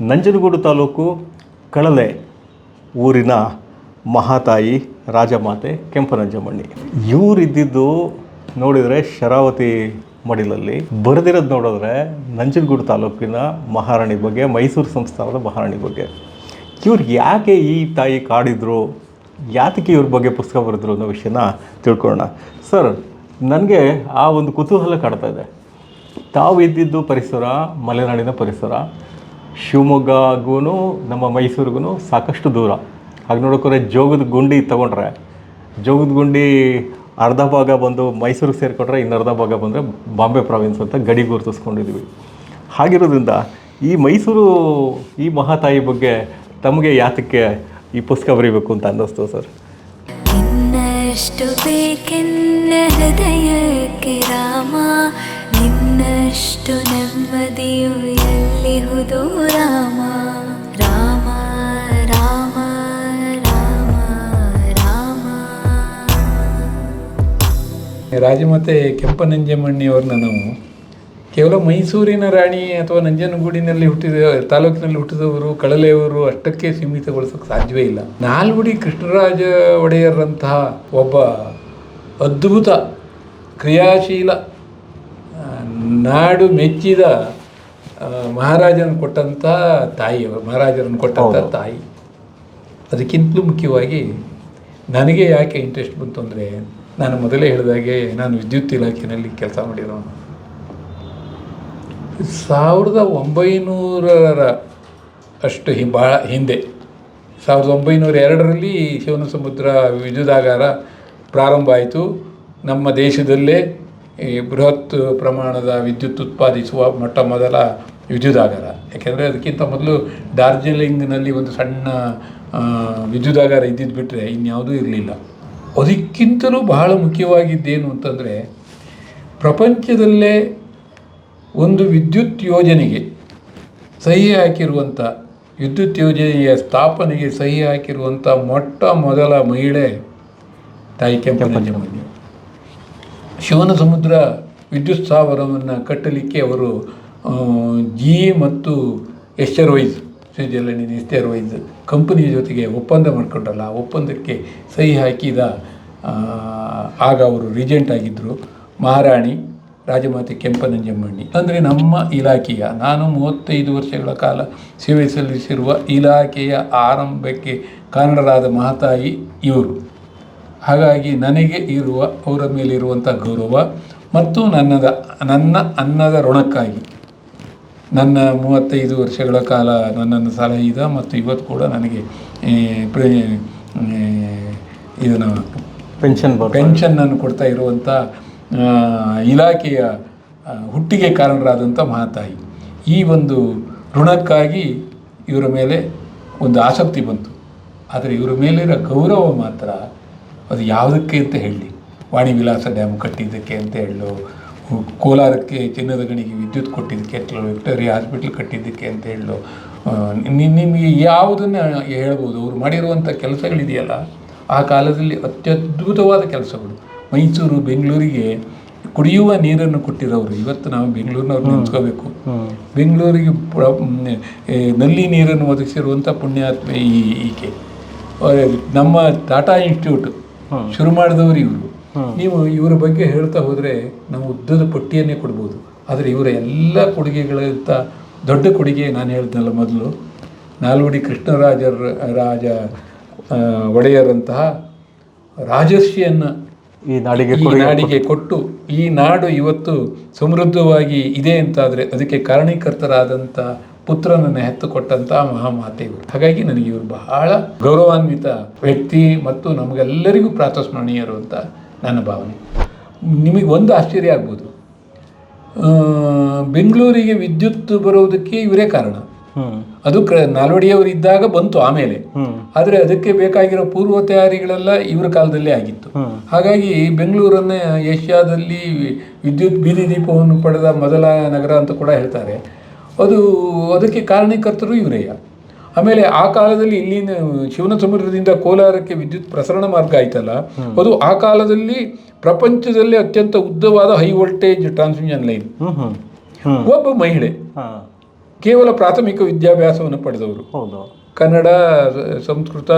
ನಂಜನಗೂಡು ತಾಲೂಕು ಕಳಲೆ ಊರಿನ ಮಹಾತಾಯಿ ರಾಜಮಾತೆ ಕೆಂಪನಂಜಮ್ಮಣ್ಣಿ. ಇವರಿದ್ದಿದ್ದು ನೋಡಿದರೆ ಶರಾವತಿ ಮಡಿಲಲ್ಲಿ. ಬರೆದಿರೋದು ನೋಡಿದ್ರೆ ನಂಜನಗೂಡು ತಾಲೂಕಿನ ಮಹಾರಾಣಿ ಬಗ್ಗೆ, ಮೈಸೂರು ಸಂಸ್ಥಾನದ ಮಹಾರಾಣಿ ಬಗ್ಗೆ. ಇವ್ರು ಯಾಕೆ ಈ ತಾಯಿ ಕಾಡಿದ್ರು, ಯಾತಕ್ಕೆ ಇವ್ರ ಬಗ್ಗೆ ಪುಸ್ತಕ ಬರೆದ್ರು ಅನ್ನೋ ವಿಷಯನ ತಿಳ್ಕೊಳ್ಳೋಣ. ಸರ್, ನನಗೆ ಆ ಒಂದು ಕುತೂಹಲ ಕಾಡ್ತಾ ಇದೆ. ತಾವು ಇದ್ದಿದ್ದು ಪರಿಸರ ಮಲೆನಾಡಿನ ಪರಿಸರ. ಶಿವಮೊಗ್ಗಗೂ ನಮ್ಮ ಮೈಸೂರಿಗೂ ಸಾಕಷ್ಟು ದೂರ. ಹಾಗೆ ನೋಡೋಕ್ಕೋದ್ರೆ ಜೋಗದ ಗುಂಡಿ ತೊಗೊಂಡ್ರೆ, ಜೋಗದ ಗುಂಡಿ ಅರ್ಧ ಭಾಗ ಬಂದು ಮೈಸೂರಿಗೆ ಸೇರಿಕೊಂಡ್ರೆ ಇನ್ನರ್ಧ ಭಾಗ ಬಂದರೆ ಬಾಂಬೆ ಪ್ರಾವಿನ್ಸ್ ಅಂತ ಗಡಿ ಗುರುತಿಸ್ಕೊಂಡಿದ್ವಿ. ಹಾಗಿರೋದ್ರಿಂದ ಈ ಮೈಸೂರು, ಈ ಮಹಾತಾಯಿ ಬಗ್ಗೆ ತಮಗೆ ಯಾತಕ್ಕೆ ಈ ಪುಸ್ತಕ ಬರೀಬೇಕು ಅಂತ ಅನ್ನಿಸ್ತು ಸರ್? ನಿನ್ನಷ್ಟು ಬೇಕೆನ್ನ ಹೃದಯಕ್ಕೆ ರಾಮ, ನಿನ್ನಷ್ಟು ನೆಮ್ಮದಿಯು ಎಲ್ಲಿಹುದು ರಾಮ. ರಾಮ ರಾಮ ರಾಮ ರಾಮ. ರಾಜಮಾತೆ ಕೆಂಪನಂಜಮ್ಮಣ್ಣಿಯವ್ರನ್ನ ನಾವು ಕೇವಲ ಮೈಸೂರಿನ ರಾಣಿ ಅಥವಾ ನಂಜನಗೂಡಿನಲ್ಲಿ ತಾಲೂಕಿನಲ್ಲಿ ಹುಟ್ಟಿದವರು, ಕಳಲೆಯವರು ಅಷ್ಟಕ್ಕೆ ಸೀಮಿತಗೊಳಿಸೋಕ್ಕೆ ಸಾಧ್ಯವೇ ಇಲ್ಲ. ನಾಲ್ವಡಿ ಕೃಷ್ಣರಾಜ ಒಡೆಯರಂತಹ ಒಬ್ಬ ಅದ್ಭುತ ಕ್ರಿಯಾಶೀಲ, ನಾಡು ಮೆಚ್ಚಿದ ಮಹಾರಾಜರನ್ನು ಕೊಟ್ಟಂಥ ತಾಯಿ. ಅದಕ್ಕಿಂತಲೂ ಮುಖ್ಯವಾಗಿ ನನಗೆ ಯಾಕೆ ಇಂಟ್ರೆಸ್ಟ್ ಬಂತು ಅಂದರೆ, ನಾನು ಮೊದಲೇ ಹೇಳಿದಾಗೆ ನಾನು ವಿದ್ಯುತ್ ಇಲಾಖೆಯಲ್ಲಿ ಕೆಲಸ ಮಾಡಿರೋನು. 1900 ಅಷ್ಟು ಭಾಳ ಹಿಂದೆ 1902ರಲ್ಲಿ ಶಿವನಸಮುದ್ರ ವಿದ್ಯುದಾಗಾರ ಪ್ರಾರಂಭ ಆಯಿತು. ನಮ್ಮ ದೇಶದಲ್ಲೇ ಬೃಹತ್ ಪ್ರಮಾಣದ ವಿದ್ಯುತ್ ಉತ್ಪಾದಿಸುವ ಮೊದಲ ವಿದ್ಯುದಾಗಾರ. ಯಾಕೆಂದರೆ ಅದಕ್ಕಿಂತ ಮೊದಲು ಡಾರ್ಜಿಲಿಂಗ್ನಲ್ಲಿ ಒಂದು ಸಣ್ಣ ವಿದ್ಯುದಾಗಾರ ಇದ್ದಿದ್ದು ಬಿಟ್ಟರೆ ಇನ್ಯಾವುದೂ ಇರಲಿಲ್ಲ. ಅದಕ್ಕಿಂತಲೂ ಬಹಳ ಮುಖ್ಯವಾಗಿದ್ದೇನು ಅಂತಂದರೆ, ಪ್ರಪಂಚದಲ್ಲೇ ಒಂದು ವಿದ್ಯುತ್ ಯೋಜನೆಗೆ ಸಹಿ ಹಾಕಿರುವಂಥ, ವಿದ್ಯುತ್ ಯೋಜನೆಯ ಸ್ಥಾಪನೆಗೆ ಸಹಿ ಹಾಕಿರುವಂಥ ಮೊದಲ ಮಹಿಳೆ ತಾಯಿ ಕೆಂಪನಂಜಮ್ಮಣ್ಣಿ. ಶಿವನಸಮುದ್ರ ವಿದ್ಯುತ್ ಸ್ಥಾವರವನ್ನು ಕಟ್ಟಲಿಕ್ಕೆ ಅವರು ಜಿ ಮತ್ತು ಎಸ್ಟರ್ವೈಸ್, ಸ್ವಿಟ್ಜರ್ಲೆಂಡಿನ ಎಸ್ಟರ್ವೈಸ್ ಕಂಪನಿಯ ಜೊತೆಗೆ ಒಪ್ಪಂದ ಮಾಡಿಕೊಂಡ್ರಲ್ಲ, ಆ ಒಪ್ಪಂದಕ್ಕೆ ಸಹಿ ಹಾಕಿದ ಆಗ ಅವರು ರೀಜೆಂಟ್ ಆಗಿದ್ದರು ಮಹಾರಾಣಿ ರಾಜಮಾತೆ ಕೆಂಪನಂಜಮ್ಮಣ್ಣಿ. ಅಂದರೆ ನಮ್ಮ ಇಲಾಖೆಯ, ನಾನು 35 ವರ್ಷಗಳ ಕಾಲ ಸೇವೆ ಸಲ್ಲಿಸಿರುವ ಇಲಾಖೆಯ ಆರಂಭಕ್ಕೆ ಕಾರಣರಾದ ಮಹಾತಾಯಿ ಇವರು. ಹಾಗಾಗಿ ನನಗೆ ಅವರ ಮೇಲಿರುವಂಥ ಗೌರವ ಮತ್ತು ನನ್ನ ಅನ್ನದ ಋಣಕ್ಕಾಗಿ ನನ್ನ 35 ವರ್ಷಗಳ ಕಾಲ ನನ್ನನ್ನು ಸಲಹಿದ ಮತ್ತು ಇವತ್ತು ಕೂಡ ನನಗೆ ಇದನ್ನು ಪೆನ್ಷನ್ನನ್ನು ಕೊಡ್ತಾ ಇರುವಂಥ ಇಲಾಖೆಯ ಹುಟ್ಟಿಗೆ ಕಾರಣರಾದಂಥ ಮಹಾತಾಯಿ. ಈ ಒಂದು ಋಣಕ್ಕಾಗಿ ಇವರ ಮೇಲೆ ಒಂದು ಆಸಕ್ತಿ ಬಂತು. ಆದರೆ ಇವರ ಮೇಲಿರೋ ಗೌರವ ಮಾತ್ರ ಅದು ಯಾವುದಕ್ಕೆ ಅಂತ ಹೇಳಿ, ವಾಣಿ ವಿಲಾಸ ಡ್ಯಾಮ್ ಕಟ್ಟಿದ್ದಕ್ಕೆ ಅಂತ ಹೇಳೋ, ಕೋಲಾರಕ್ಕೆ ಚಿನ್ನದ ಗಣಿಗೆ ವಿದ್ಯುತ್ ಕೊಟ್ಟಿದ್ದಕ್ಕೆ, ವಿಕ್ಟೋರಿಯಾ ಹಾಸ್ಪಿಟ್ಲ್ ಕಟ್ಟಿದ್ದಕ್ಕೆ ಅಂತ ಹೇಳೋ, ನಿಮಗೆ ಯಾವುದನ್ನು ಹೇಳ್ಬೋದು. ಅವರು ಮಾಡಿರುವಂಥ ಕೆಲಸಗಳಿದೆಯಲ್ಲ, ಆ ಕಾಲದಲ್ಲಿ ಅತ್ಯದ್ಭುತವಾದ ಕೆಲಸಗಳು. ಮೈಸೂರು, ಬೆಂಗಳೂರಿಗೆ ಕುಡಿಯುವ ನೀರನ್ನು ಕೊಟ್ಟಿರೋರು. ಇವತ್ತು ನಾವು ಬೆಂಗಳೂರಿನವ್ರು ನೆನೆಸ್ಕೋಬೇಕು. ಬೆಂಗಳೂರಿಗೆ ನಲ್ಲಿ ನೀರನ್ನು ಒದಗಿಸಿರುವಂಥ ಪುಣ್ಯಾತ್ಮೆ ಈಕೆ. ನಮ್ಮ ಟಾಟಾ ಇನ್ಸ್ಟಿಟ್ಯೂಟ್ ಶುರು ಮಾಡಿದವರು ಇವರು. ನೀವು ಇವರ ಬಗ್ಗೆ ಹೇಳ್ತಾ ಹೋದರೆ ನಾವು ಉದ್ದದ ಪಟ್ಟಿಯನ್ನೇ ಕೊಡ್ಬೋದು. ಆದರೆ ಇವರ ಎಲ್ಲ ಕೊಡುಗೆಗಳಿಂತ ದೊಡ್ಡ ಕೊಡುಗೆ ನಾನು ಹೇಳ್ದಲ್ಲ ಮೊದಲು, ನಾಲ್ವಡಿ ಕೃಷ್ಣರಾಜ ಒಡೆಯರಂತಹ ರಾಜರ್ಷಿಯನ್ನು ಈ ನಾಡಿಗೆ ಕೊಟ್ಟು ಈ ನಾಡು ಇವತ್ತು ಸಮೃದ್ಧವಾಗಿ ಇದೆ ಅಂತಾದರೆ ಅದಕ್ಕೆ ಕಾರಣೀಕರ್ತರಾದಂಥ ಪುತ್ರನನ್ನು ಹೆತ್ತು ಕೊಟ್ಟಂಥ ಮಹಾಮಾತೆ ಇವರು. ಹಾಗಾಗಿ ನನಗೆ ಇವರು ಬಹಳ ಗೌರವಾನ್ವಿತ ವ್ಯಕ್ತಿ ಮತ್ತು ನಮಗೆಲ್ಲರಿಗೂ ಪ್ರಾತಸ್ಮರಣೀಯರು ಅಂತ ನನ್ನ ಭಾವನೆ. ನಿಮಗೆ ಒಂದು ಆಶ್ಚರ್ಯ ಆಗ್ಬೋದು, ಬೆಂಗಳೂರಿಗೆ ವಿದ್ಯುತ್ ಬರೋದಕ್ಕೆ ಇವರೇ ಕಾರಣ. ಅದು ನಾಲ್ವಡಿಯವರು ಇದ್ದಾಗ ಬಂತು ಆಮೇಲೆ, ಆದರೆ ಅದಕ್ಕೆ ಬೇಕಾಗಿರೋ ಪೂರ್ವ ತಯಾರಿಗಳೆಲ್ಲ ಇವರ ಕಾಲದಲ್ಲೇ ಆಗಿತ್ತು. ಹಾಗಾಗಿ ಬೆಂಗಳೂರನ್ನೇ ಏಷ್ಯಾದಲ್ಲಿ ವಿದ್ಯುತ್ ಬೀದಿ ದೀಪವನ್ನು ಪಡೆದ ಮೊದಲ ನಗರ ಅಂತ ಕೂಡ ಹೇಳ್ತಾರೆ. ಅದಕ್ಕೆ ಕಾರಣೀಕರ್ತರು ಇವರೇ. ಆಮೇಲೆ ಆ ಕಾಲದಲ್ಲಿ ಇಲ್ಲಿನ ಶಿವನಸಮುದ್ರದಿಂದ ಕೋಲಾರಕ್ಕೆ ವಿದ್ಯುತ್ ಪ್ರಸರಣ ಮಾರ್ಗ ಆಯ್ತಲ್ಲ, ಅದು ಆ ಕಾಲದಲ್ಲಿ ಪ್ರಪಂಚದಲ್ಲೇ ಅತ್ಯಂತ ಉದ್ದವಾದ ಹೈ ವೋಲ್ಟೇಜ್ ಟ್ರಾನ್ಸ್ಮಿಷನ್ ಲೈನ್. ಒಬ್ಬ ಮಹಿಳೆ ಕೇವಲ ಪ್ರಾಥಮಿಕ ವಿದ್ಯಾಭ್ಯಾಸವನ್ನು ಪಡೆದವರು. ಹೌದು. ಕನ್ನಡ, ಸಂಸ್ಕೃತ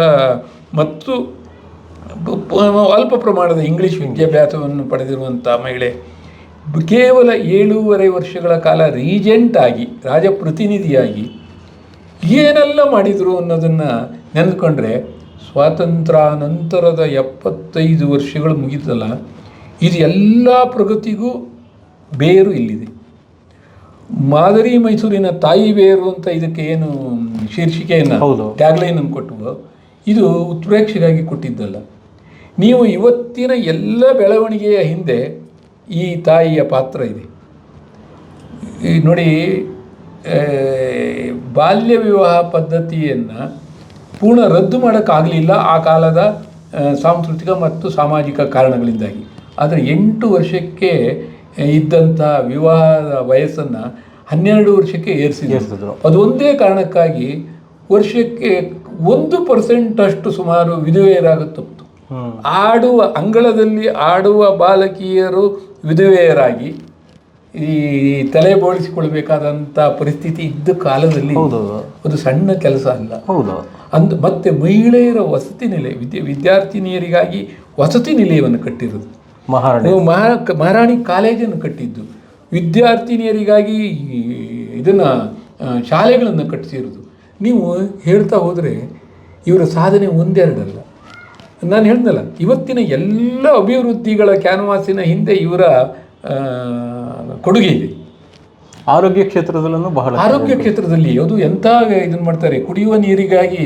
ಮತ್ತು ಅಲ್ಪ ಪ್ರಮಾಣದ ಇಂಗ್ಲೀಷ್ ವಿದ್ಯಾಭ್ಯಾಸವನ್ನು ಪಡೆದಿರುವಂಥ ಮಹಿಳೆ ಕೇವಲ 7.5 ವರ್ಷಗಳ ಕಾಲ ರೀಜೆಂಟ್ ಆಗಿ, ರಾಜಪ್ರತಿನಿಧಿಯಾಗಿ ಏನೆಲ್ಲ ಮಾಡಿದರು ಅನ್ನೋದನ್ನು ನೆನೆದುಕೊಂಡ್ರೆ, ಸ್ವಾತಂತ್ರ್ಯಾನಂತರದ 75 ವರ್ಷಗಳು ಮುಗಿತಲ್ಲ, ಇದು ಎಲ್ಲ ಪ್ರಗತಿಗೂ ಬೇರು ಇಲ್ಲಿದೆ. ಮಾದರಿ ಮೈಸೂರಿನ ತಾಯಿ ಬೇರು ಅಂತ ಇದಕ್ಕೆ ಏನು ಶೀರ್ಷಿಕೆಯನ್ನು, ಟ್ಯಾಗ್ಲೈನನ್ನು ಕೊಟ್ಟುವ, ಇದು ಉತ್ಪ್ರೇಕ್ಷೆಗಾಗಿ ಕೊಟ್ಟಿದ್ದಲ್ಲ. ನೀವು ಇವತ್ತಿನ ಎಲ್ಲ ಬೆಳವಣಿಗೆಯ ಹಿಂದೆ ಈ ತಾಯಿಯ ಪಾತ್ರ ಇದೆ. ಈ ನೋಡಿ, ಬಾಲ್ಯ ವಿವಾಹ ಪದ್ಧತಿಯನ್ನು ಪೂರ್ಣ ರದ್ದು ಮಾಡೋಕ್ಕಾಗಲಿಲ್ಲ ಆ ಕಾಲದ ಸಾಂಸ್ಕೃತಿಕ ಮತ್ತು ಸಾಮಾಜಿಕ ಕಾರಣಗಳಿಂದಾಗಿ. ಆದರೆ 8 ವರ್ಷಕ್ಕೆ ಇದ್ದಂಥ ವಿವಾಹದ ವಯಸ್ಸನ್ನು 12 ವರ್ಷಕ್ಕೆ ಏರಿಸಿದ್ರು. ಅದು ಒಂದೇ ಕಾರಣಕ್ಕಾಗಿ ವರ್ಷಕ್ಕೆ 1% ಅಷ್ಟು ಸುಮಾರು ವಿಧವೆಯರಾಗುತ್ತಿತ್ತು. ಆಡುವ ಅಂಗಳದಲ್ಲಿ ಆಡುವ ಬಾಲಕಿಯರು ವಿಧವೆಯರಾಗಿ ಈ ತಲೆ ಬೋಳಿಸಿಕೊಳ್ಬೇಕಾದಂಥ ಪರಿಸ್ಥಿತಿ ಇದ್ದ ಕಾಲದಲ್ಲಿ ಅದು ಸಣ್ಣ ಕೆಲಸ ಅಲ್ಲ. ಮತ್ತೆ ಮಹಿಳೆಯರ ವಸತಿ ನಿಲಯ, ವಿದ್ಯಾರ್ಥಿನಿಯರಿಗಾಗಿ ವಸತಿ ನಿಲಯವನ್ನು ಕಟ್ಟಿರೋದು, ಮಹಾರಾಣಿ ಕಾಲೇಜನ್ನು ಕಟ್ಟಿದ್ದು, ವಿದ್ಯಾರ್ಥಿನಿಯರಿಗಾಗಿ ಇದನ್ನು ಶಾಲೆಗಳನ್ನು ಕಟ್ಟಿಸಿರೋದು. ನೀವು ಹೇಳ್ತಾ ಹೋದರೆ ಇವರ ಸಾಧನೆ ಒಂದೆರಡಲ್ಲ. ನಾನು ಹೇಳ್ದಲ್ಲ, ಇವತ್ತಿನ ಎಲ್ಲ ಅಭಿವೃದ್ಧಿಗಳ ಕ್ಯಾನ್ವಾಸಿನ ಹಿಂದೆ ಇವರ ಕೊಡುಗೆ ಇದೆ. ಆರೋಗ್ಯ ಕ್ಷೇತ್ರದಲ್ಲೂ ಬಹಳ, ಆರೋಗ್ಯ ಕ್ಷೇತ್ರದಲ್ಲಿ ಅದು ಎಂಥ ಇದನ್ನು ಮಾಡ್ತಾರೆ. ಕುಡಿಯುವ ನೀರಿಗಾಗಿ,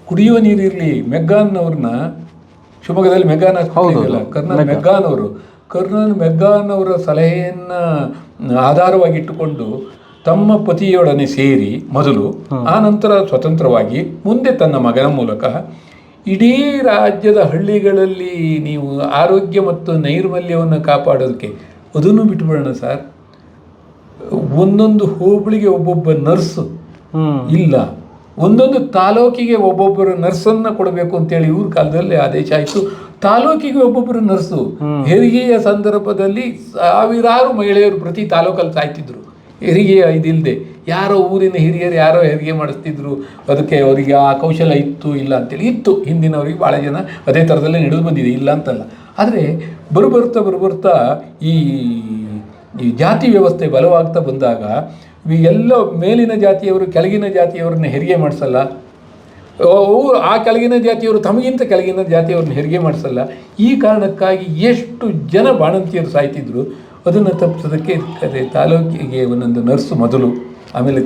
ಕುಡಿಯುವ ನೀರಿರಲಿ, ಮೆಗ್ಗಾನ್ ಅವ್ರನ್ನ, ಶಿವಮೊಗ್ಗದಲ್ಲಿ ಮೆಗ್ಗಾನ್ ಹಾಸ್ಪಿಟಲ್, ಕರ್ನಲ್ ಮೆಗ್ಗಾನ್ ಅವರು, ಕರ್ನಲ್ ಮೆಗ್ಗಾನ್ ಅವರ ಸಲಹೆಯನ್ನು ಆಧಾರವಾಗಿಟ್ಟುಕೊಂಡು ತಮ್ಮ ಪತಿಯೊಡನೆ ಸೇರಿ ಮೊದಲು, ಆ ನಂತರ ಸ್ವತಂತ್ರವಾಗಿ, ಮುಂದೆ ತನ್ನ ಮಗನ ಮೂಲಕ ಇಡೀ ರಾಜ್ಯದ ಹಳ್ಳಿಗಳಲ್ಲಿ ನೀವು ಆರೋಗ್ಯ ಮತ್ತು ನೈರ್ಮಲ್ಯವನ್ನು ಕಾಪಾಡೋದಕ್ಕೆ, ಅದನ್ನು ಬಿಟ್ಟುಬಿಡೋಣ ಸರ್, ಒಂದೊಂದು ಹೋಬಳಿಗೆ ಒಬ್ಬೊಬ್ಬ ನರ್ಸು ಇಲ್ಲ, ಒಂದೊಂದು ತಾಲೂಕಿಗೆ ಒಬ್ಬೊಬ್ಬರು ನರ್ಸನ್ನು ಕೊಡಬೇಕು ಅಂತೇಳಿ ಇವ್ರ ಕಾಲದಲ್ಲಿ ಆದೇಶ ಆಯಿತು. ತಾಲೂಕಿಗೆ ಒಬ್ಬೊಬ್ಬರು ನರ್ಸು. ಹೆರಿಗೆಯ ಸಂದರ್ಭದಲ್ಲಿ ಸಾವಿರಾರು ಮಹಿಳೆಯರು ಪ್ರತಿ ತಾಲೂಕಲ್ಲಿ ಸಾಯ್ತಿದ್ರು. ಹೆರಿಗೆಯ ಇದಿಲ್ಲದೆ ಯಾರೋ ಊರಿನ ಹಿರಿಯರು ಯಾರೋ ಹೆರಿಗೆ ಮಾಡಿಸ್ತಿದ್ರು. ಅದಕ್ಕೆ ಅವರಿಗೆ ಆ ಕೌಶಲ್ಯ ಇತ್ತು ಇಲ್ಲ ಅಂತೇಳಿ ಇತ್ತು. ಹಿಂದಿನವ್ರಿಗೆ ಭಾಳ ಜನ ಅದೇ ಥರದಲ್ಲೇ ನಡೆದು ಬಂದಿದೆ, ಇಲ್ಲ ಅಂತಲ್ಲ. ಆದರೆ ಬರುಬರ್ತಾ ಈ ಜಾತಿ ವ್ಯವಸ್ಥೆ ಬಲವಾಗ್ತಾ ಬಂದಾಗ ಎಲ್ಲ ಮೇಲಿನ ಜಾತಿಯವರು ಕೆಳಗಿನ ಜಾತಿಯವರನ್ನ ಹೆರಿಗೆ ಮಾಡಿಸಲ್ಲ, ಆ ಕೆಳಗಿನ ಜಾತಿಯವರು ತಮಗಿಂತ ಕೆಳಗಿನ ಜಾತಿಯವ್ರನ್ನ ಹೆರಿಗೆ ಮಾಡಿಸಲ್ಲ. ಈ ಕಾರಣಕ್ಕಾಗಿ ಎಷ್ಟು ಜನ ಬಾಣಂತಿಯರು ಸಾಯ್ತಿದ್ರು. ಅದನ್ನು ತಪ್ಪಿಸೋದಕ್ಕೆ ತಾಲೂಕಿಗೆ ಒಂದೊಂದು ನರ್ಸು ಮೊದಲು, ಆಮೇಲೆ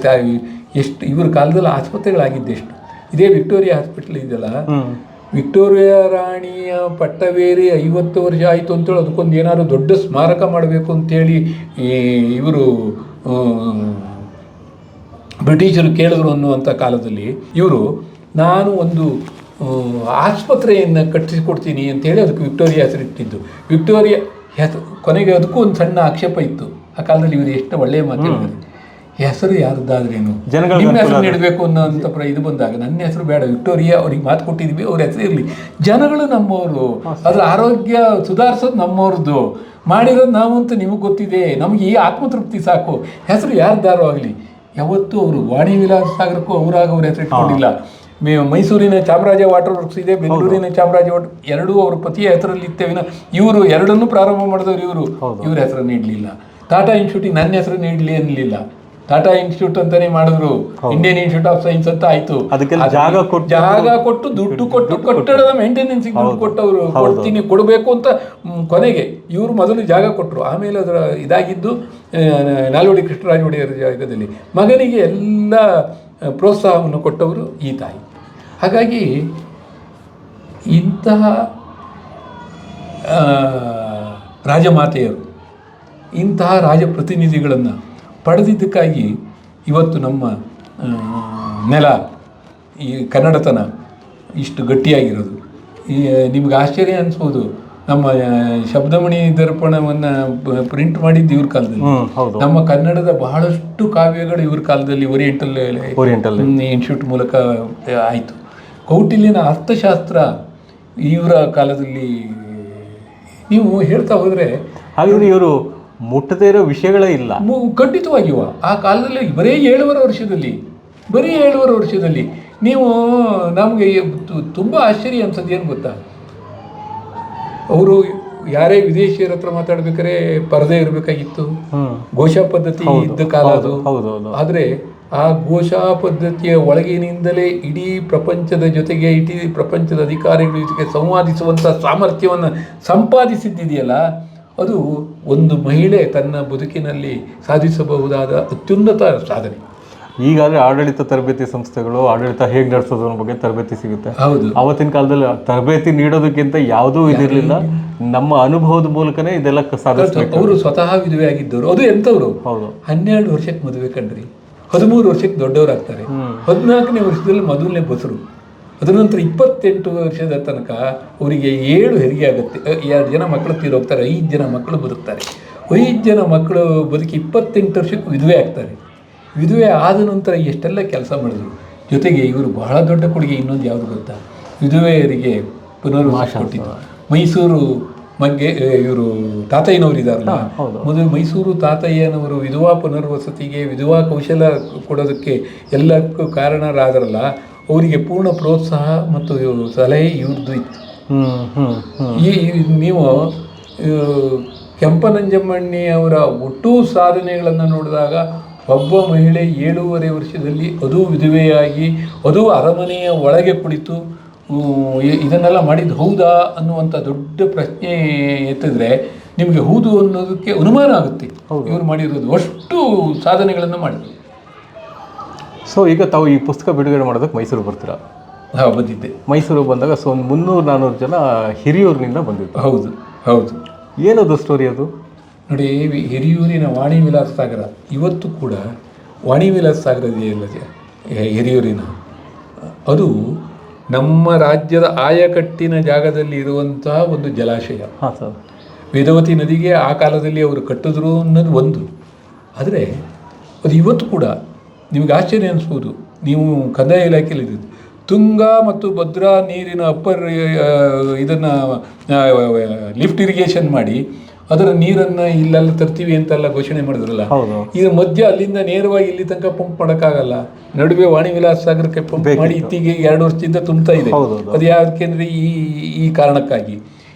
ಎಷ್ಟು ಇವ್ರ ಕಾಲದಲ್ಲಿ ಆಸ್ಪತ್ರೆಗಳಾಗಿದ್ದೆಷ್ಟು. ಇದೇ ವಿಕ್ಟೋರಿಯಾ ಹಾಸ್ಪಿಟಲ್ ಇದೆಯಲ್ಲ, ವಿಕ್ಟೋರಿಯಾ ರಾಣಿಯ ಪಟ್ಟವೇರಿ 50 ವರ್ಷ ಆಯಿತು ಅಂತೇಳಿ ಅದಕ್ಕೊಂದು ಏನಾದ್ರು ದೊಡ್ಡ ಸ್ಮಾರಕ ಮಾಡಬೇಕು ಅಂತೇಳಿ ಇವರು ಬ್ರಿಟಿಷರು ಕೇಳಿದ್ರು ಅನ್ನುವಂಥ ಕಾಲದಲ್ಲಿ ಇವರು, ನಾನು ಒಂದು ಆಸ್ಪತ್ರೆಯನ್ನು ಕಟ್ಟಿಸಿಕೊಡ್ತೀನಿ ಅಂತೇಳಿ ಅದಕ್ಕೆ ವಿಕ್ಟೋರಿಯಾ ಹೆಸರಿಟ್ಟಿದ್ದು. ವಿಕ್ಟೋರಿಯಾ ಹೆಸರು ಕೊನೆಗೆ ಅದಕ್ಕೂ ಒಂದು ಸಣ್ಣ ಆಕ್ಷೇಪ ಇತ್ತು ಆ ಕಾಲದಲ್ಲಿ. ಇವರು ಎಷ್ಟು ಒಳ್ಳೆಯ ಮಾತಾಡಿದ್ದಾರೆ, ಹೆಸರು ಯಾರದ್ದಾದ್ರೇನು, ನಿಮ್ಮ ಹೆಸರು ನೀಡಬೇಕು ಅನ್ನೋಂಥ ಇದು ಬಂದಾಗ ನನ್ನ ಹೆಸರು ಬೇಡ, ವಿಕ್ಟೋರಿಯಾ ಅವ್ರಿಗೆ ಮಾತು ಕೊಟ್ಟಿದ್ವಿ, ಅವ್ರ ಹೆಸರು ಇರಲಿ, ಜನಗಳು ನಮ್ಮವರು, ಅದ್ರ ಆರೋಗ್ಯ ಸುಧಾರಿಸೋದು ನಮ್ಮವ್ರದ್ದು, ಮಾಡಿರೋದು ನಾವು ಅಂತ ನಿಮಗೆ ಗೊತ್ತಿದೆ, ನಮಗೆ ಈ ಆತ್ಮತೃಪ್ತಿ ಸಾಕು, ಹೆಸರು ಯಾರ್ದಾರೋ ಆಗಲಿ. ಯಾವತ್ತೂ ಅವರು ವಾಣಿ ವಿಲಾಸ ಸಾಗರಕ್ಕೂ ಅವರಾಗ ಅವ್ರ ಹೆಸರು ಇಟ್ಕೊಂಡಿಲ್ಲ. ಮೈಸೂರಿನ ಚಾಮರಾಜ ವಾಟರ್ ವರ್ಕ್ಸ್ ಇದೆ, ಬೆಂಗಳೂರಿನ ಚಾಮರಾಜ ವಾಟರ್, ಎರಡೂ ಅವ್ರ ಪತಿಯ ಹೆಸರಲ್ಲಿ ಇತ್ತೇವಿನ ಇವರು ಎರಡನ್ನೂ ಪ್ರಾರಂಭ ಮಾಡಿದವರು ಇವ್ರ ಹೆಸರನ್ನು ಇಡಲಿಲ್ಲ. ಟಾಟಾ ಇನ್ಸ್ಟಿಟ್ಯೂಟಿಗೆ ನನ್ನ ಹೆಸರನ್ನು ಇಡಲಿ ಅನ್ನಲಿಲ್ಲ, ಟಾಟಾ ಇನ್ಸ್ಟಿಟ್ಯೂಟ್ ಅಂತಾನೆ ಮಾಡಿದ್ರು, ಇಂಡಿಯನ್ ಇನ್ಸ್ಟಿಟ್ಯೂಟ್ ಆಫ್ ಸೈನ್ಸ್ ಅಂತ ಆಯ್ತು. ಜಾಗ ಕೊಟ್ಟು ದುಡ್ಡು ಕೊಟ್ಟು ಕಟ್ಟಡದ ಮೇಂಟೆನೆನ್ಸಿಗೆ ದುಡ್ಡು ಕೊಟ್ಟವರು, ಕೊಡಬೇಕು ಅಂತ ಕೊನೆಗೆ ಇವರು ಮೊದಲು ಜಾಗ ಕೊಟ್ಟರು. ಆಮೇಲೆ ಅದರ ಇದಾಗಿದ್ದು ನಾಲ್ವಡಿ ಕೃಷ್ಣರಾಜ ಒಡೆಯರ ಜಾಗದಲ್ಲಿ ಮಗನಿಗೆ ಎಲ್ಲ ಪ್ರೋತ್ಸಾಹವನ್ನು ಕೊಟ್ಟವರು ಈ ತಾಯಿ. ಹಾಗಾಗಿ ಇಂತಹ ರಾಜಮಾತೆಯರು, ಇಂತಹ ರಾಜಪ್ರತಿನಿಧಿಗಳನ್ನು ಪಡೆದಿದ್ದಕ್ಕಾಗಿ ಇವತ್ತು ನಮ್ಮ ನೆಲ, ಈ ಕನ್ನಡತನ ಇಷ್ಟು ಗಟ್ಟಿಯಾಗಿರೋದು. ನಿಮ್ಗೆ ಆಶ್ಚರ್ಯ ಅನಿಸ್ಬೋದು, ನಮ್ಮ ಶಬ್ದಮಣಿ ದರ್ಪಣವನ್ನು ಪ್ರಿಂಟ್ ಮಾಡಿದ್ದು ಇವ್ರ ಕಾಲದಲ್ಲಿ. ನಮ್ಮ ಕನ್ನಡದ ಬಹಳಷ್ಟು ಕಾವ್ಯಗಳು ಇವ್ರ ಕಾಲದಲ್ಲಿ ಓರಿಯೆಂಟಲ್ ಇನ್ಸ್ಟಿಟ್ಯೂಟ್ ಮೂಲಕ ಆಯಿತು. ಕೌಟಿಲ್ಯನ ಅರ್ಥಶಾಸ್ತ್ರ ಇವರ ಕಾಲದಲ್ಲಿ ನೀವು ಹೇಳ್ತಾ ಹೋದರೆ. ಹಾಗಾದರೆ ಇವರು ಮುಟ್ಟದೇ ಇರೋ ವಿಷಯಗಳೇ ಇಲ್ಲ. ಖಂಡಿತವಾಗಿಯೂ ಆ ಕಾಲದಲ್ಲಿ ಬರೀ 7 ವರ್ಷದಲ್ಲಿ ನೀವು ನಮಗೆ ತುಂಬ ಆಶ್ಚರ್ಯ ಅನ್ಸೋದು ಏನು ಗೊತ್ತಾ, ಅವರು ಯಾರೇ ವಿದೇಶಿಯರ ಹತ್ರ ಮಾತಾಡ್ಬೇಕಾದ್ರೆ ಪರದೆ ಇರಬೇಕಾಗಿತ್ತು. ಘೋಷಾ ಪದ್ಧತಿ ಇದ್ದ ಕಾಲ ಅದು. ಆದರೆ ಆ ಘೋಷಾ ಪದ್ಧತಿಯ ಒಳಗಿನಿಂದಲೇ ಇಡೀ ಪ್ರಪಂಚದ ಜೊತೆಗೆ ಇಡೀ ಪ್ರಪಂಚದ ಅಧಿಕಾರಿಗಳ ಜೊತೆಗೆ ಸಂವಾದಿಸುವಂಥ ಸಾಮರ್ಥ್ಯವನ್ನು ಸಂಪಾದಿಸಿದ್ದಿದೆಯಲ್ಲ, ಅದು ಒಂದು ಮಹಿಳೆ ತನ್ನ ಬದುಕಿನಲ್ಲಿ ಸಾಧಿಸಬಹುದಾದ ಅತ್ಯುನ್ನತ ಸಾಧನೆ. ಈಗಾಗಲೇ ಆಡಳಿತ ತರಬೇತಿ ಸಂಸ್ಥೆಗಳು ಆಡಳಿತ ಹೇಗೆ ನಡೆಸೋದ್ರ ಬಗ್ಗೆ ತರಬೇತಿ ಸಿಗುತ್ತೆ. ಹೌದು, ಆವತ್ತಿನ ಕಾಲದಲ್ಲಿ ತರಬೇತಿ ನೀಡೋದಕ್ಕಿಂತ ಯಾವುದೂ ಇದಿರಲಿಲ್ಲ. ನಮ್ಮ ಅನುಭವದ ಮೂಲಕನೇ ಇದೆಲ್ಲ ಸಾಧಿಸಬೇಕು. ಅವರು ಸ್ವತಃ ವಿಧವೆ ಆಗಿದ್ದವರು. ಅದು ಎಂಥವ್ರು, 12 ವರ್ಷಕ್ಕೆ ಮದುವೆ ಕಂಡ್ರಿ, 13 ವರ್ಷಕ್ಕೆ ದೊಡ್ಡವರಾಗ್ತಾರೆ, 14ನೇ ವರ್ಷದಲ್ಲಿ ಮೊದಲನೇ ಬಸರು, ಅದರ ನಂತರ 28 ವರ್ಷದ ತನಕ ಅವರಿಗೆ 7 ಹೆರಿಗೆ ಆಗುತ್ತೆ. 2 ಜನ ಮಕ್ಕಳು ತೀರೋಗ್ತಾರೆ, 5 ಜನ ಮಕ್ಕಳು ಬದುಕ್ತಾರೆ. 5 ಜನ ಮಕ್ಕಳು ಬದುಕಿ 28 ವರ್ಷಕ್ಕೆ ವಿಧವೆ ಆಗ್ತಾರೆ. ವಿಧವೆ ಆದ ನಂತರ ಎಷ್ಟೆಲ್ಲ ಕೆಲಸ ಮಾಡಿದ್ರು. ಜೊತೆಗೆ ಇವರು ಬಹಳ ದೊಡ್ಡ ಕೊಡುಗೆ ಇನ್ನೊಂದು ಯಾವುದು ಗೊತ್ತಾ, ವಿಧವೆಯರಿಗೆ ಪುನರ್ವಸತಿ ಕೊಟ್ಟಿದ್ದು. ಮೈಸೂರು ಬಗ್ಗೆ ಇವರು ತಾತಯ್ಯನವರು ಇದ್ದಾರಲ್ಲ, ಮೊದಲು ಮೈಸೂರು ತಾತಯ್ಯನವರು ವಿಧವಾ ಪುನರ್ವಸತಿಗೆ, ವಿಧವಾ ಕೌಶಲ ಕೊಡೋದಕ್ಕೆ ಎಲ್ಲಕ್ಕೂ ಕಾರಣರಾದರಲ್ಲ, ಅವರಿಗೆ ಪೂರ್ಣ ಪ್ರೋತ್ಸಾಹ ಮತ್ತು ಸಲಹೆ ಇವ್ರದ್ದು ಇತ್ತು. ನೀವು ಕೆಂಪನಂಜಮ್ಮಣ್ಣಿ ಅವರ ಒಟ್ಟು ಸಾಧನೆಗಳನ್ನು ನೋಡಿದಾಗ ಒಬ್ಬ ಮಹಿಳೆ 7.5 ವರ್ಷದಲ್ಲಿ ಅದು ವಿಧವೆಯಾಗಿ, ಅದು ಅರಮನೆಯ ಒಳಗೆ ಕುಳಿತು ಇದನ್ನೆಲ್ಲ ಮಾಡಿದ್ದು ಹೌದಾ ಅನ್ನುವಂಥ ದೊಡ್ಡ ಪ್ರಶ್ನೆ ಎತ್ತಿದ್ರೆ ನಿಮಗೆ ಹೌದು ಅನ್ನೋದಕ್ಕೆ ಅನುಮಾನ ಆಗುತ್ತೆ. ಇವರು ಮಾಡಿರೋದು ಅಷ್ಟು ಸಾಧನೆಗಳನ್ನು ಮಾಡಿದ್ರು. ಸೊ ಈಗ ತಾವು ಈ ಪುಸ್ತಕ ಬಿಡುಗಡೆ ಮಾಡೋದಕ್ಕೆ ಮೈಸೂರು ಬರ್ತೀರಾ? ಬಂದಿದ್ದೆ. ಮೈಸೂರಿಗೆ ಬಂದಾಗ ಒಂದು 300-400 ಜನ ಹಿರಿಯೂರಿನಿಂದ ಬಂದಿತ್ತು. ಹೌದು. ಏನದು ಸ್ಟೋರಿ ಅದು? ನೋಡಿ, ಹಿರಿಯೂರಿನ ವಾಣಿ ವಿಲಾಸ ಸಾಗರ ಇವತ್ತು ಕೂಡ ವಾಣಿ ವಿಲಾಸ ಸಾಗರ ಇದೆಯಲ್ಲ ಹಿರಿಯೂರಿನ, ಅದು ನಮ್ಮ ರಾಜ್ಯದ ಆಯಕಟ್ಟಿನ ಜಾಗದಲ್ಲಿ ಇರುವಂತಹ ಒಂದು ಜಲಾಶಯ. ವೇದವತಿ ನದಿಗೆ ಆ ಕಾಲದಲ್ಲಿ ಅವರು ಕಟ್ಟಿದ್ರು ಅನ್ನೋದು ಒಂದು. ಆದರೆ ಅದು ಇವತ್ತು ಕೂಡ ನಿಮಗೆ ಆಶ್ಚರ್ಯ ಅನಿಸ್ಬೋದು. ನೀವು ಕಂದಾಯ ಇಲಾಖೆಯಲ್ಲಿ ಇದ್ದು ತುಂಗಾ ಮತ್ತು ಭದ್ರಾ ನೀರಿನ ಅಪ್ಪರ್ ಇದನ್ನು ಲಿಫ್ಟ್ ಇರಿಗೇಷನ್ ಮಾಡಿ ಅದರ ನೀರನ್ನು ಇಲ್ಲೆಲ್ಲ ತರ್ತೀವಿ ಅಂತೆಲ್ಲ ಘೋಷಣೆ ಮಾಡಿದ್ರಲ್ಲ, ಇದು ಮಧ್ಯ ಅಲ್ಲಿಂದ ನೇರವಾಗಿ ಇಲ್ಲಿ ತನಕ ಪಂಪ್ ಮಾಡೋಕ್ಕಾಗಲ್ಲ. ನಡುವೆ ವಾಣಿ ವಿಲಾಸ ಸಾಗರಕ್ಕೆ ಪಂಪ್ ಮಾಡಿ ಇತ್ತೀಗೆ 2 ವರ್ಷದಿಂದ ತುಂಬ್ತಾ ಇದೆ. ಅದು ಯಾಕೆಂದರೆ ಈ ಕಾರಣಕ್ಕಾಗಿ.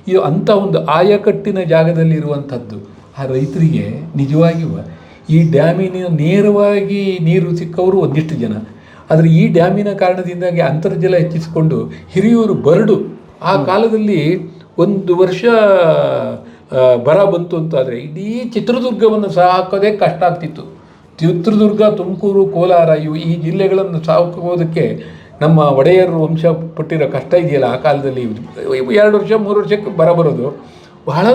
ಇದು ಅಂಥ ಒಂದು ಆಯಕಟ್ಟಿನ ಜಾಗದಲ್ಲಿರುವಂಥದ್ದು. ಆ ರೈತರಿಗೆ ನಿಜವಾಗಿಯೂ ಈ ಡ್ಯಾಮಿನ ನೇರವಾಗಿ ನೀರು ಸಿಕ್ಕವರು ಒಂದಿಷ್ಟು ಜನ. ಆದರೆ ಈ ಡ್ಯಾಮಿನ ಕಾರಣದಿಂದಾಗಿ ಅಂತರ್ಜಲ ಹೆಚ್ಚಿಸಿಕೊಂಡು ಹಿರಿಯೂರು ಬರಡು. ಆ ಕಾಲದಲ್ಲಿ 1 ವರ್ಷ ಬರ ಬಂತು ಅಂತಾದರೆ ಇಡೀ ಚಿತ್ರದುರ್ಗವನ್ನು ಸಾಕೋದೇ ಕಷ್ಟ ಆಗ್ತಿತ್ತು. ಚಿತ್ರದುರ್ಗ, ತುಮಕೂರು, ಕೋಲಾರ ಈ ಜಿಲ್ಲೆಗಳನ್ನು ಸಾಕೋದಕ್ಕೆ ನಮ್ಮ ಒಡೆಯರು ವಂಶ ಪಟ್ಟಿರೋ ಕಷ್ಟ ಇದೆಯಲ್ಲ, ಆ ಕಾಲದಲ್ಲಿ 2 ವರ್ಷ 3 ವರ್ಷಕ್ಕೆ ಬರೋದು ಬಹಳ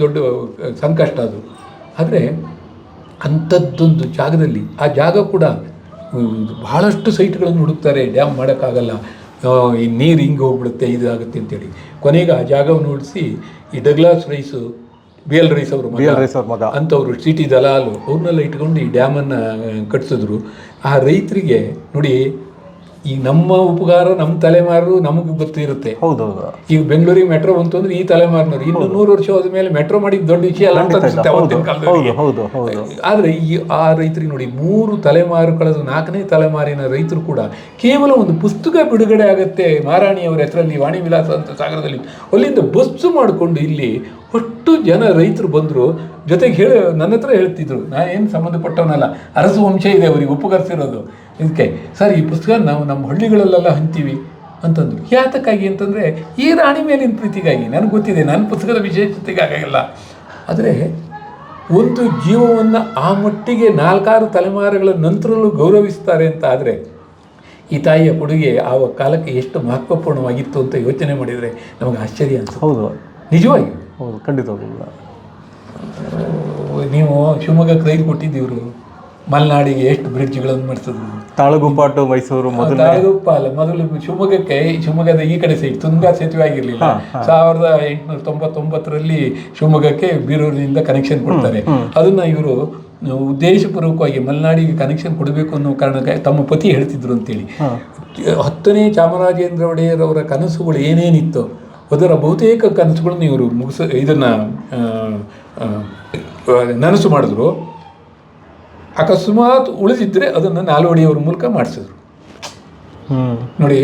ದೊಡ್ಡ ಸಂಕಷ್ಟ ಅದು. ಆದರೆ ಅಂಥದ್ದೊಂದು ಜಾಗದಲ್ಲಿ, ಆ ಜಾಗ ಕೂಡ ಬಹಳಷ್ಟು ಸೈಟ್ಗಳನ್ನು ಹುಡುಕ್ತಾರೆ, ಡ್ಯಾಮ್ ಮಾಡೋಕ್ಕಾಗಲ್ಲ, ಈ ನೀರು ಹಿಂಗೆ ಹೋಗ್ಬಿಡುತ್ತೆ, ಇದಾಗುತ್ತೆ ಅಂತೇಳಿ. ಕೊನೆಗೆ ಆ ಜಾಗವನ್ನು ಉಳಿಸಿ ಈ ಡಗ್ಲಾಸ್ ರೈಸು, BL ರೈಸ್ ಅವ್ರ ಮಗ ಅಂಥವ್ರು, CT ದಲಾಲು ಅವ್ರನ್ನೆಲ್ಲ ಇಟ್ಕೊಂಡು ಈ ಡ್ಯಾಮನ್ನು ಕಟ್ಟಿಸಿದ್ರು. ಆ ರೈತರಿಗೆ ನೋಡಿ, ಈಗ ನಮ್ಮ ಉಪಕಾರ ನಮ್ಮ ತಲೆಮಾರು ನಮಗೆ ಗೊತ್ತಿರುತ್ತೆ. ಈಗ ಬೆಂಗಳೂರಿಗೆ ಮೆಟ್ರೋ ಬಂತು ಅಂದ್ರೆ ಈ ತಲೆಮಾರಿನವ್ರು, ಇನ್ನು 100 ವರ್ಷ ಹೋದ ಮೇಲೆ ಮೆಟ್ರೋ ಮಾಡಿದ ದೊಡ್ಡ ವಿಷಯ ಅಲ್ಲ ಅಂತ ಅನ್ಸುತ್ತೆ ಅವತ್ತಿನ ಕಾಲದಲ್ಲಿ. ಆದರೆ ಆ ರೈತರಿಗೆ ನೋಡಿ, 3 ತಲೆಮಾರು ಕಳೆದು 4ನೇ ತಲೆಮಾರಿನ ರೈತರು ಕೂಡ ಕೇವಲ ಒಂದು ಪುಸ್ತಕ ಬಿಡುಗಡೆ ಆಗುತ್ತೆ ಮಾರಾಣಿಯವರ ಹೆಸರಲ್ಲಿ ವಾಣಿ ವಿಲಾಸ ಅಂತ ಸಾಗರದಲ್ಲಿ, ಅಲ್ಲಿಂದ ಬಸ್ಸು ಮಾಡಿಕೊಂಡು ಇಲ್ಲಿ ಅಷ್ಟು ಜನ ರೈತರು ಬಂದರು. ಜೊತೆಗೆ ನನ್ನ ಹತ್ರ ಹೇಳ್ತಿದ್ರು, ನಾನೇನು ಸಂಬಂಧಪಟ್ಟವನಲ್ಲ, ಅರಸು ವಂಶ ಇದೆ ಅವರಿಗೆ ಉಪಕರಿಸಿರೋದು, ಇದಕ್ಕೆ ಸರ್ ಈ ಪುಸ್ತಕ ನಾವು ನಮ್ಮ ಹಳ್ಳಿಗಳಲ್ಲೆಲ್ಲ ಹಂಚ್ತೀವಿ ಅಂತಂದರು. ಯಾತಕ್ಕಾಗಿ ಅಂತಂದರೆ ಈ ರಾಣಿ ಮೇಲಿನ ಪ್ರೀತಿಗಾಗಿ. ನನಗೆ ಗೊತ್ತಿದೆ, ನನ್ನ ಪುಸ್ತಕದ ವಿಶೇಷತೆಗಾಗಲ್ಲ. ಆದರೆ ಒಂದು ಜೀವವನ್ನು ಆ ಮಟ್ಟಿಗೆ 4-6 ತಲೆಮಾರುಗಳ ನಂತರಲ್ಲೂ ಗೌರವಿಸ್ತಾರೆ ಅಂತ ಆದರೆ ಈ ತಾಯಿಯ ಕೊಡುಗೆ ಆ ಕಾಲಕ್ಕೆ ಎಷ್ಟು ಮಹತ್ವಪೂರ್ಣವಾಗಿತ್ತು ಅಂತ ಯೋಚನೆ ಮಾಡಿದರೆ ನಮಗೆ ಆಶ್ಚರ್ಯ ಅನಿಸುತ್ತೆ. ನಿಜವಾಗಿ ಖಂಡಿತವಾಗಿಲ್ಲ. ನೀವು ಶಿವಮೊಗ್ಗಕ್ಕೆ ರೈಲು ಕೊಟ್ಟಿದ್ದೀವರು, ಮಲೆನಾಡಿಗೆ ಎಷ್ಟು ಬ್ರಿಡ್ಜ್ಗಳನ್ನು ಮಾಡಿಸಿದ್ರು. ತಾಳಗುಪ್ಪಾಟು ಮೈಸೂರು ತಾಳಗುಪ್ಪ ಅಲ್ಲ, ಮೊದಲು ಶಿವಮೊಗ್ಗದ ಈ ಕಡೆ ಸೈಡ್ ತುಂಗಾ ಸೇತುವೆ ಆಗಿರಲಿಲ್ಲ. 1899ರಲ್ಲಿ ಶಿವಮೊಗ್ಗಕ್ಕೆ ಬೀರೂರಿನಿಂದ ಕನೆಕ್ಷನ್ ಕೊಡ್ತಾರೆ. ಅದನ್ನು ಇವರು ಉದ್ದೇಶಪೂರ್ವಕವಾಗಿ ಮಲೆನಾಡಿಗೆ ಕನೆಕ್ಷನ್ ಕೊಡಬೇಕು ಅನ್ನೋ ಕಾರಣಕ್ಕೆ ತಮ್ಮ ಪತಿ ಹೇಳ್ತಿದ್ರು ಅಂತೇಳಿ. 10ನೇ ಚಾಮರಾಜೇಂದ್ರ ಒಡೆಯರವರ ಕನಸುಗಳು ಏನೇನಿತ್ತು ಅದರ ಬಹುತೇಕ ಕನಸುಗಳನ್ನು ಇವರು ಇದನ್ನು ನನಸು ಮಾಡಿದ್ರು. ಅಕಸ್ಮಾತ್ ಉಳಿದಿದ್ದರೆ ಅದನ್ನು ನಾಲ್ವಡಿಯವರ ಮೂಲಕ ಮಾಡಿಸಿದ್ರು. ನೋಡಿ,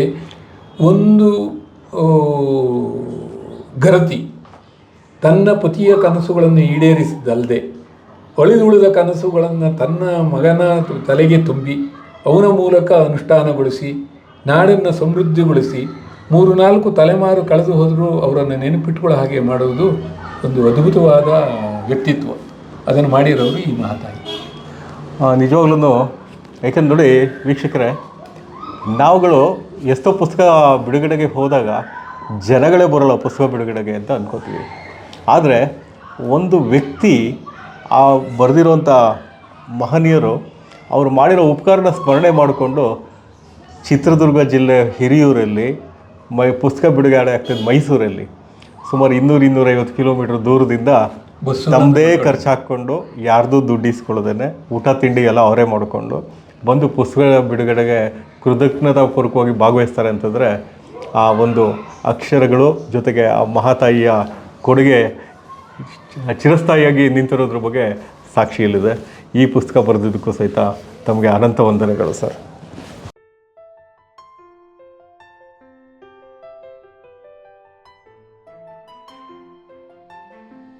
ಒಂದು ಗರತಿ ತನ್ನ ಪತಿಯ ಕನಸುಗಳನ್ನು ಈಡೇರಿಸಿದ್ದಲ್ಲದೆ ಉಳಿದ ಕನಸುಗಳನ್ನು ತನ್ನ ಮಗನ ತಲೆಗೆ ತುಂಬಿ ಅವನ ಮೂಲಕ ಅನುಷ್ಠಾನಗೊಳಿಸಿ ನಾಡನ್ನು ಸಮೃದ್ಧಿಗೊಳಿಸಿ 3-4 ತಲೆಮಾರು ಕಳೆದು ಹೋದರೂ ಅವರನ್ನು ನೆನಪಿಟ್ಕೊಳ್ಳೋ ಹಾಗೆ ಮಾಡುವುದು ಒಂದು ಅದ್ಭುತವಾದ ವ್ಯಕ್ತಿತ್ವ. ಅದನ್ನು ಮಾಡಿರೋರು ಈ ಮಹಾತಾಯಿ. ನಿಜವಾಗ್ಲೂ, ಯಾಕಂದ್ರೆ ನೋಡಿ ವೀಕ್ಷಕರೇ, ನಾವುಗಳು ಎಷ್ಟೋ ಪುಸ್ತಕ ಬಿಡುಗಡೆಗೆ ಹೋದಾಗ ಜನಗಳೇ ಬರೋಲ್ಲ ಪುಸ್ತಕ ಬಿಡುಗಡೆಗೆ ಅಂತ ಅಂದ್ಕೋತೀವಿ. ಆದರೆ ಒಂದು ವ್ಯಕ್ತಿ ಆ ಬರೆದಿರುವಂಥ ಮಹನೀಯರು ಅವರು ಮಾಡಿರೋ ಉಪಕಾರನ ಸ್ಮರಣೆ ಮಾಡಿಕೊಂಡು ಚಿತ್ರದುರ್ಗ ಜಿಲ್ಲೆ ಹಿರಿಯೂರಲ್ಲಿ ಪುಸ್ತಕ ಬಿಡುಗಡೆ ಆಗ್ತದೆ. ಮೈಸೂರಲ್ಲಿ ಸುಮಾರು 200-250 ಕಿಲೋಮೀಟ್ರ್ ದೂರದಿಂದ ತಮ್ಮದೇ ಖರ್ಚು ಹಾಕ್ಕೊಂಡು ಯಾರ್ದು ದುಡ್ಡು ಇಸ್ಕೊಳ್ಳೋದೇನೆ ಊಟ ತಿಂಡಿ ಎಲ್ಲ ಅವರೇ ಮಾಡಿಕೊಂಡು ಬಂದು ಪುಸ್ತಕ ಬಿಡುಗಡೆಗೆ ಕೃತಜ್ಞತಾಪೂರ್ವಕವಾಗಿ ಭಾಗವಹಿಸ್ತಾರೆ ಅಂತಂದರೆ ಆ ಒಂದು ಅಕ್ಷರಗಳು ಜೊತೆಗೆ ಆ ಮಹಾತಾಯಿಯ ಕೊಡುಗೆ ಚಿರಸ್ಥಾಯಿಯಾಗಿ ನಿಂತಿರೋದ್ರ ಬಗ್ಗೆ ಸಾಕ್ಷಿ ಇಲ್ಲಿದೆ. ಈ ಪುಸ್ತಕ ಬರೆದಿದ್ದಕ್ಕೂ ಸಹಿತ ತಮಗೆ ಅನಂತ ವಂದನೆಗಳು ಸರ್.